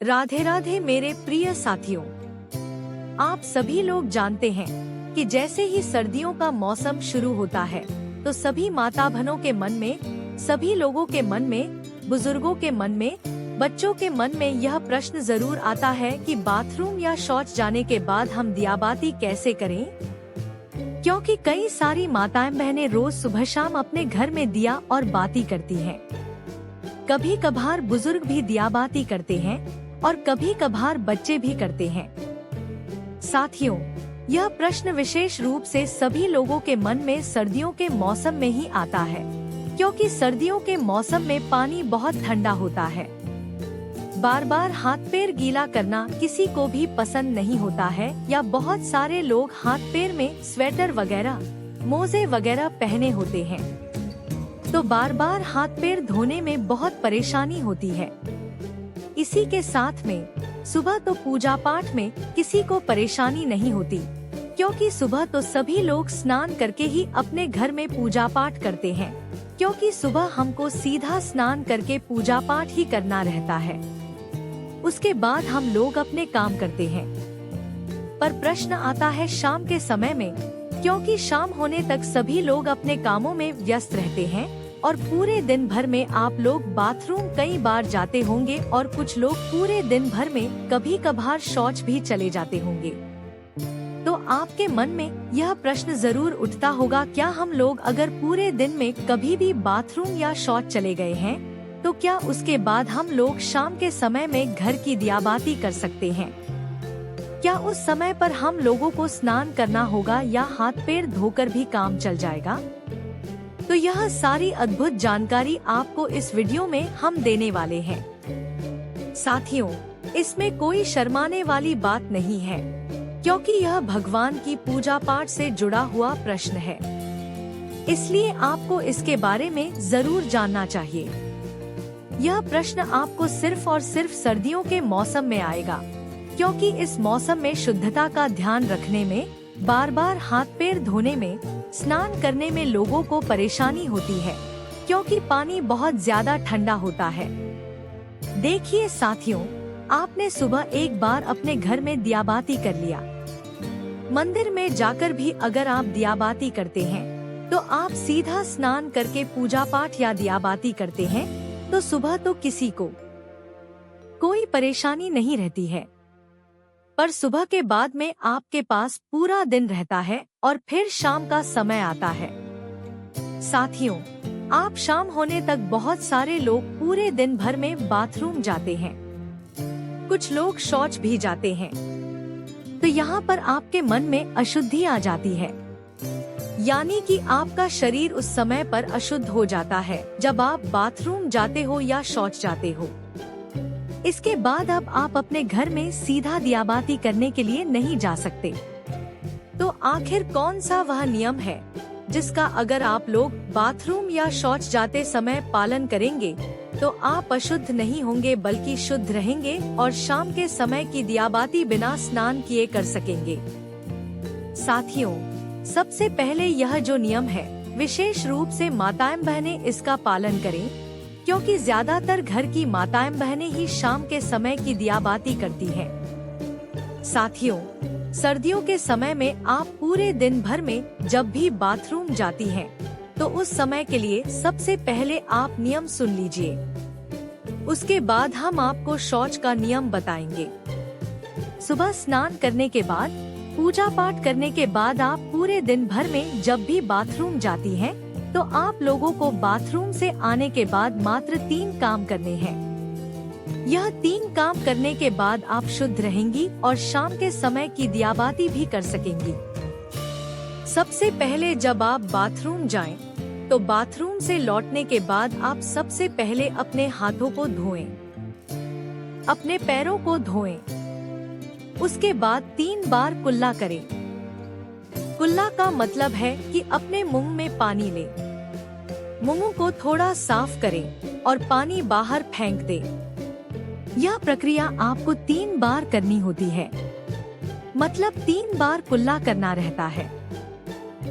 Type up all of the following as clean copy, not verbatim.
राधे राधे मेरे प्रिय साथियों। आप सभी लोग जानते हैं कि जैसे ही सर्दियों का मौसम शुरू होता है तो सभी माता बहनों के मन में, सभी लोगों के मन में, बुजुर्गों के मन में, बच्चों के मन में यह प्रश्न जरूर आता है कि बाथरूम या शौच जाने के बाद हम दियाबाती कैसे करें। क्योंकि कई सारी माताएं बहनें रोज सुबह शाम अपने घर में दिया और बाती करती हैं। कभी कभार बुजुर्ग भी दियाबाती करते हैं और कभी कभार बच्चे भी करते हैं। साथियों, यह प्रश्न विशेष रूप से सभी लोगों के मन में सर्दियों के मौसम में ही आता है, क्योंकि सर्दियों के मौसम में पानी बहुत ठंडा होता है। बार बार हाथ पैर गीला करना किसी को भी पसंद नहीं होता है, या बहुत सारे लोग हाथ पैर में स्वेटर वगैरह, मोजे वगैरह पहने होते हैं, तो बार बार हाथ पैर धोने में बहुत परेशानी होती है। इसी के साथ में सुबह तो पूजा पाठ में किसी को परेशानी नहीं होती, क्योंकि सुबह तो सभी लोग स्नान करके ही अपने घर में पूजा पाठ करते हैं, क्योंकि सुबह हमको सीधा स्नान करके पूजा पाठ ही करना रहता है। उसके बाद हम लोग अपने काम करते हैं। पर प्रश्न आता है शाम के समय में, क्योंकि शाम होने तक सभी लोग अपने कामों में व्यस्त रहते हैं और पूरे दिन भर में आप लोग बाथरूम कई बार जाते होंगे और कुछ लोग पूरे दिन भर में कभी कभार शौच भी चले जाते होंगे। तो आपके मन में यह प्रश्न जरूर उठता होगा, क्या हम लोग अगर पूरे दिन में कभी भी बाथरूम या शौच चले गए हैं तो क्या उसके बाद हम लोग शाम के समय में घर की दियाबाती कर सकते हैं? क्या उस समय पर हम लोगों को स्नान करना होगा या हाथ पैर धोकर भी काम चल जाएगा? तो यह सारी अद्भुत जानकारी आपको इस वीडियो में हम देने वाले हैं। साथियों, इसमें कोई शर्माने वाली बात नहीं है, क्योंकि यह भगवान की पूजा पाठ से जुड़ा हुआ प्रश्न है, इसलिए आपको इसके बारे में जरूर जानना चाहिए। यह प्रश्न आपको सिर्फ और सिर्फ सर्दियों के मौसम में आएगा, क्योंकि इस मौसम में शुद्धता का ध्यान रखने में, बार बार हाथ पैर धोने में, स्नान करने में लोगों को परेशानी होती है, क्योंकि पानी बहुत ज्यादा ठंडा होता है। देखिए साथियों, आपने सुबह एक बार अपने घर में दियाबाती कर लिया। मंदिर में जाकर भी अगर आप दियाबाती करते हैं तो आप सीधा स्नान करके पूजा पाठ या दियाबाती करते हैं, तो सुबह तो किसी को कोई परेशानी नहीं रहती है। पर सुबह के बाद में आपके पास पूरा दिन रहता है और फिर शाम का समय आता है। साथियों, आप शाम होने तक बहुत सारे लोग पूरे दिन भर में बाथरूम जाते हैं, कुछ लोग शौच भी जाते हैं। तो यहाँ पर आपके मन में अशुद्धि आ जाती है, यानी कि आपका शरीर उस समय पर अशुद्ध हो जाता है जब आप बाथरूम जाते हो या शौच जाते हो। इसके बाद अब आप अपने घर में सीधा दियाबाती करने के लिए नहीं जा सकते। तो आखिर कौन सा वह नियम है जिसका अगर आप लोग बाथरूम या शौच जाते समय पालन करेंगे तो आप अशुद्ध नहीं होंगे बल्कि शुद्ध रहेंगे और शाम के समय की दियाबाती बिना स्नान किए कर सकेंगे? साथियों, सबसे पहले यह जो नियम है, विशेष रूप से माताएं बहनें इसका पालन करें, क्योंकि ज्यादातर घर की माताएं बहनें ही शाम के समय की दियाबाती करती हैं। साथियों, सर्दियों के समय में आप पूरे दिन भर में जब भी बाथरूम जाती हैं, तो उस समय के लिए सबसे पहले आप नियम सुन लीजिए। उसके बाद हम आपको शौच का नियम बताएंगे। सुबह स्नान करने के बाद, पूजा पाठ करने के बाद आप पूरे दिन भर में जब भी बाथरूम जाती हैं, तो आप लोगों को बाथरूम से आने के बाद मात्र 3 काम करने हैं। यह 3 काम करने के बाद आप शुद्ध रहेंगी और शाम के समय की दियाबाती भी कर सकेंगी। सबसे पहले जब आप बाथरूम जाएं, तो बाथरूम से लौटने के बाद आप सबसे पहले अपने हाथों को धोएं, अपने पैरों को धोएं। उसके बाद 3 बार कुल्ला करें। कुल्ला का मतलब है कि अपने मुंह में पानी लें, मुंह को थोड़ा साफ करें और पानी बाहर फेंक दें। यह प्रक्रिया आपको 3 बार करनी होती है, मतलब 3 बार कुल्ला करना रहता है।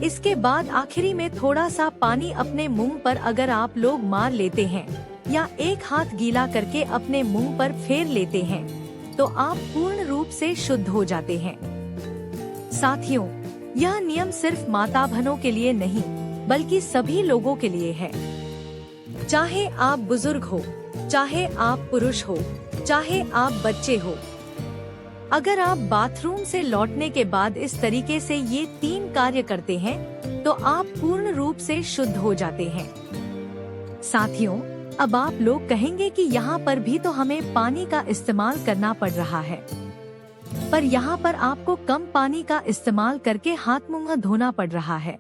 इसके बाद आखिरी में थोड़ा सा पानी अपने मुंह पर अगर आप लोग मार लेते हैं या एक हाथ गीला करके अपने मुंह पर फेर लेते हैं तो आप पूर्ण रूप से शुद्ध हो जाते हैं। साथियों, यह नियम सिर्फ माता बहनों के लिए नहीं बल्कि सभी लोगों के लिए है। चाहे आप बुजुर्ग हो, चाहे आप पुरुष हो, चाहे आप बच्चे हो, अगर आप बाथरूम से लौटने के बाद इस तरीके से ये 3 कार्य करते हैं तो आप पूर्ण रूप से शुद्ध हो जाते हैं। साथियों, अब आप लोग कहेंगे कि यहाँ पर भी तो हमें पानी का इस्तेमाल करना पड़ रहा है, पर यहाँ पर आपको कम पानी का इस्तेमाल करके हाथ मुंह धोना पड़ रहा है।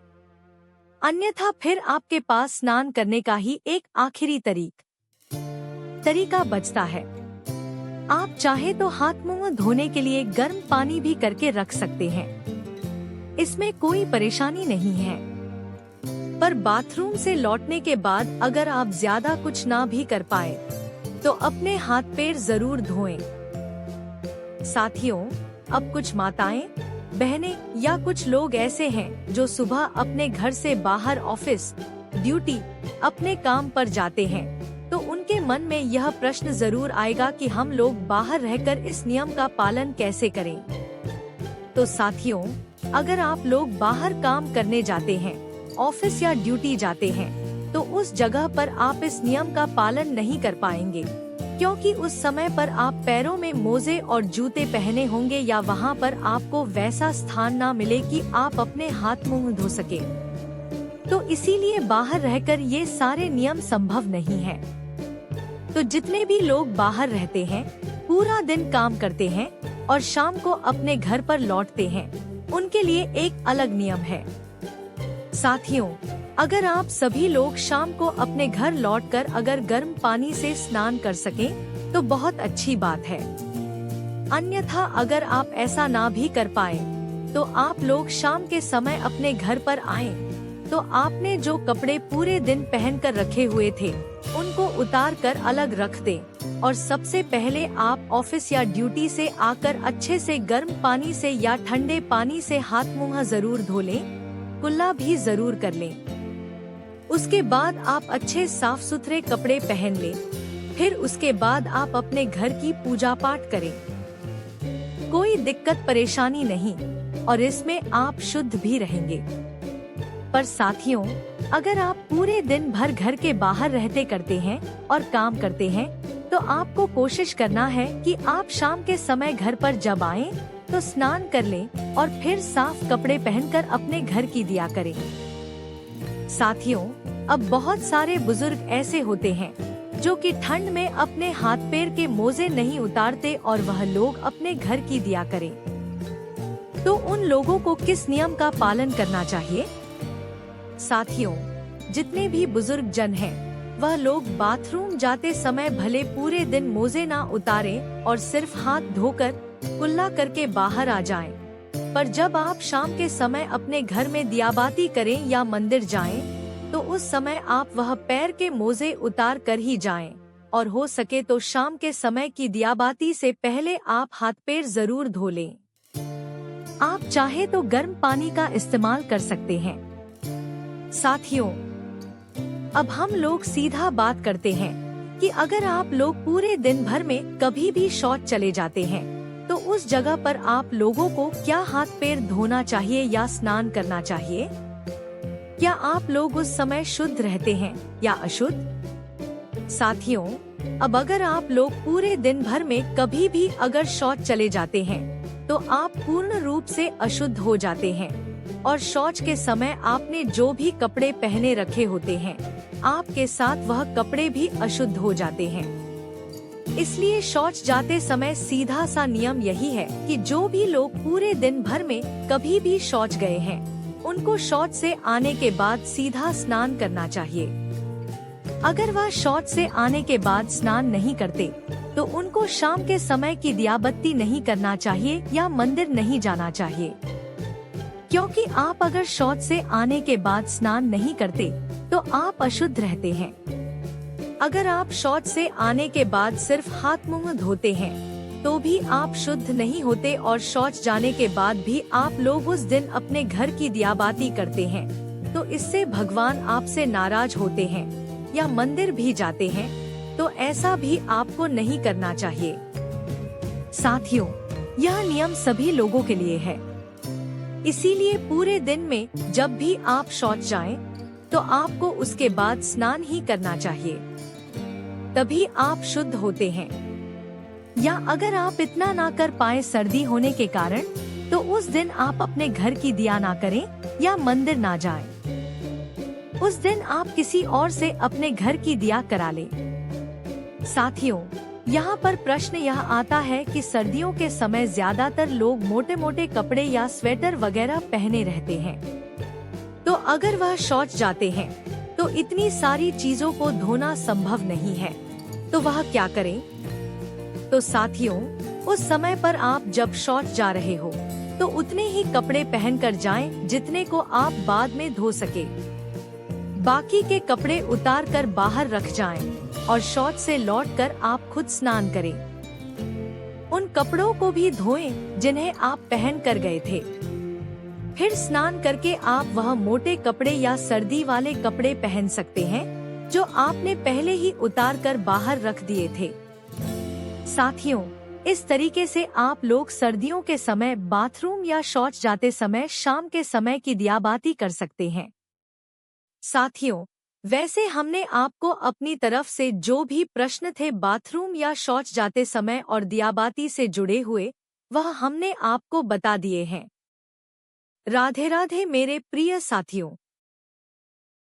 अन्यथा फिर आपके पास स्नान करने का ही एक आखिरी तरीका बचता है। आप चाहे तो हाथ मुंह धोने के लिए गर्म पानी भी करके रख सकते हैं, इसमें कोई परेशानी नहीं है। पर बाथरूम से लौटने के बाद अगर आप ज्यादा कुछ ना भी कर पाए तो अपने हाथ पैर जरूर धोएं। साथियों, अब कुछ माताएं, बहनें या कुछ लोग ऐसे हैं जो सुबह अपने घर से बाहर ऑफिस, ड्यूटी, अपने काम पर जाते हैं, तो उनके मन में यह प्रश्न जरूर आएगा कि हम लोग बाहर रहकर इस नियम का पालन कैसे करें। तो साथियों, अगर आप लोग बाहर काम करने जाते हैं, ऑफिस या ड्यूटी जाते हैं, तो उस जगह पर आप इस नियम का पालन नहीं कर पाएंगे, क्योंकि उस समय पर आप पैरों में मोजे और जूते पहने होंगे या वहाँ पर आपको वैसा स्थान ना मिले कि आप अपने हाथ मुंह धो सके। तो इसीलिए बाहर रहकर ये सारे नियम संभव नहीं है। तो जितने भी लोग बाहर रहते हैं, पूरा दिन काम करते हैं और शाम को अपने घर पर लौटते हैं, उनके लिए एक अलग नियम है। साथियों, अगर आप सभी लोग शाम को अपने घर लौटकर अगर गर्म पानी से स्नान कर सकें, तो बहुत अच्छी बात है। अन्यथा अगर आप ऐसा ना भी कर पाए, तो आप लोग शाम के समय अपने घर पर आएं, तो आपने जो कपड़े पूरे दिन पहनकर रखे हुए थे, उनको उतार कर अलग रख दें और सबसे पहले आप ऑफिस या ड्यूटी से आकर अच्छे से गर्म पानी से या ठंडे पानी से हाथ मुंह जरूर धो लें, कुल्ला भी जरूर कर लें। उसके बाद आप अच्छे साफ सुथरे कपड़े पहन लें। फिर उसके बाद आप अपने घर की पूजा पाठ करें। कोई दिक्कत परेशानी नहीं और इसमें आप शुद्ध भी रहेंगे। पर साथियों, अगर आप पूरे दिन भर घर के बाहर रहते करते हैं और काम करते हैं, तो आपको कोशिश करना है कि आप शाम के समय घर पर जब आएं, तो स्नान कर लें और फिर साफ कपड़े पहनकर अपने घर की दिया करें। साथियों, अब बहुत सारे बुजुर्ग ऐसे होते हैं जो कि ठंड में अपने हाथ पैर के मोजे नहीं उतारते और वह लोग अपने घर की दिया करें। तो उन लोगों को किस नियम का पालन करना चाहिए? साथियों, जितने भी बुजुर्ग जन हैं, वह लोग बाथरूम जाते समय भले पूरे दिन मोजे ना उतारें और सिर्फ हाथ धोकर कुल्ला करके बाहर आ जाएं, पर जब आप शाम के समय अपने घर में दियाबाती करें या मंदिर जाएं, तो उस समय आप वह पैर के मोजे उतार कर ही जाएं और हो सके तो शाम के समय की दियाबाती से पहले आप हाथ पैर जरूर धो लें। आप चाहे तो गर्म पानी का इस्तेमाल कर सकते हैं। साथियों, अब हम लोग सीधा बात करते हैं कि अगर आप लोग पूरे दिन भर में कभी भी शौच चले जाते हैं, तो उस जगह पर आप लोगों को क्या हाथ पैर धोना चाहिए या स्नान करना चाहिए? क्या आप लोग उस समय शुद्ध रहते हैं या अशुद्ध? साथियों, अब अगर आप लोग पूरे दिन भर में कभी भी अगर शौच चले जाते हैं, तो आप पूर्ण रूप से अशुद्ध हो जाते हैं और शौच के समय आपने जो भी कपड़े पहने रखे होते हैं, आपके साथ वह कपड़े भी अशुद्ध हो जाते हैं। इसलिए शौच जाते समय सीधा सा नियम यही है कि जो भी लोग पूरे दिन भर में कभी भी शौच गए हैं, उनको शौच से आने के बाद सीधा स्नान करना चाहिए। अगर वह शौच से आने के बाद स्नान नहीं करते, तो उनको शाम के समय की दियाबत्ती नहीं करना चाहिए या मंदिर नहीं जाना चाहिए, क्योंकि आप अगर शौच से आने के बाद स्नान नहीं करते, तो आप अशुद्ध रहते हैं। अगर आप शौच से आने के बाद सिर्फ हाथ मुंह धोते हैं, तो भी आप शुद्ध नहीं होते और शौच जाने के बाद भी आप लोग उस दिन अपने घर की दियाबाती करते हैं, तो इससे भगवान आपसे नाराज होते हैं या मंदिर भी जाते हैं, तो ऐसा भी आपको नहीं करना चाहिए। साथियों, यह नियम सभी लोगों के लिए है। इसीलिए पूरे दिन में जब भी आप शौच जाएं, तो आपको उसके बाद स्नान ही करना चाहिए, तभी आप शुद्ध होते हैं। या अगर आप इतना ना कर पाए सर्दी होने के कारण, तो उस दिन आप अपने घर की दिया ना करें या मंदिर ना जाएं। उस दिन आप किसी और से अपने घर की दिया करा लें। साथियों, यहाँ पर प्रश्न यह आता है कि सर्दियों के समय ज्यादातर लोग मोटे मोटे कपड़े या स्वेटर वगैरह पहने रहते हैं। तो अगर वह शौच जाते हैं, तो इतनी सारी चीजों को धोना संभव नहीं है, तो वह क्या करें? तो साथियों, उस समय पर आप जब शौच जा रहे हो, तो उतने ही कपड़े पहनकर जाएं जितने को आप बाद में धो सके। बाकी के कपड़े उतार कर बाहर रख जाएं और शौच से लौटकर आप खुद स्नान करें। उन कपड़ों को भी धोएं जिन्हें आप पहन कर गए थे। फिर स्नान करके आप वह मोटे कपड़े या सर्दी वाले कपड़े पहन सकते हैं जो आपने पहले ही उतार कर बाहर रख दिए थे। साथियों, इस तरीके से आप लोग सर्दियों के समय बाथरूम या शौच जाते समय शाम के समय की दियाबाती कर सकते हैं। साथियों, वैसे हमने आपको अपनी तरफ से जो भी प्रश्न थे बाथरूम या शौच जाते समय और दियाबाती से जुड़े हुए, वह हमने आपको बता दिए हैं। राधे राधे मेरे प्रिय साथियों।